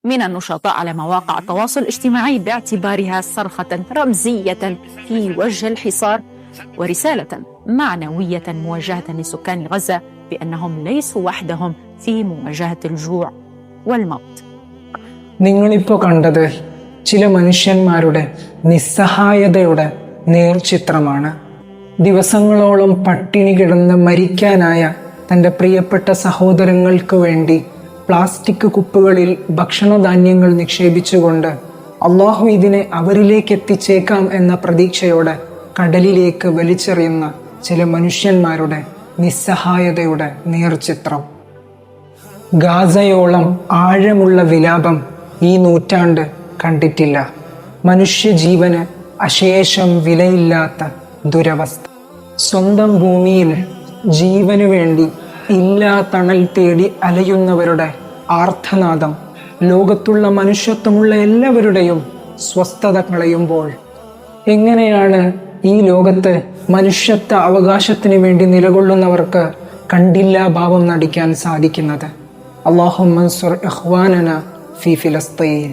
من النشطاء على مواقع التواصل الاجتماعي باعتبارها صرخة رمزية في وجه الحصار ورسالة معنوية موجهة لسكان غزة بأنهم ليسوا وحدهم في مواجهة الجوع والموت. നിങ്ങളിപ്പോൾ കണ്ടത് ചില മനുഷ്യന്മാരുടെ നിസ്സഹായതയുടെ നേർചിത്രമാണ്. ദിവസങ്ങളോളം പട്ടിണി കിടന്ന് മരിക്കാനായ തൻ്റെ പ്രിയപ്പെട്ട സഹോദരങ്ങൾക്ക് വേണ്ടി പ്ലാസ്റ്റിക് കുപ്പുകളിൽ ഭക്ഷണധാന്യങ്ങൾ നിക്ഷേപിച്ചുകൊണ്ട് അള്ളാഹു ഇതിനെ അവരിലേക്ക് എത്തിച്ചേക്കാം എന്ന പ്രതീക്ഷയോടെ കടലിലേക്ക് വലിച്ചെറിയുന്ന ചില മനുഷ്യന്മാരുടെ നിസ്സഹായതയുടെ നേർചിത്രം. ഗാസയോളം ആഴമുള്ള വിലാപം ഈ നൂറ്റാണ്ട് കണ്ടിട്ടില്ല. മനുഷ്യജീവന് അശേഷം വിലയില്ലാത്ത ദുരവസ്ഥ. സ്വന്തം ഭൂമിയിൽ ജീവനു വേണ്ടി ഇല്ലാ തണൽ തേടി അലയുന്നവരുടെ ആർത്തനാദം ലോകത്തുള്ള മനുഷ്യത്വമുള്ള എല്ലാവരുടെയും സ്വസ്ഥത കളയുമ്പോൾ എങ്ങനെയാണ് ഈ ലോകത്ത് മനുഷ്യത്വ അവകാശത്തിന് വേണ്ടി നിലകൊള്ളുന്നവർക്ക് കണ്ടില്ലാ ഭാവം നടിക്കാൻ സാധിക്കുന്നത്? അല്ലാഹുമ്മ അൻസുർ ഇഖ്വാനന ഫി ഫിലസ്തീൻ.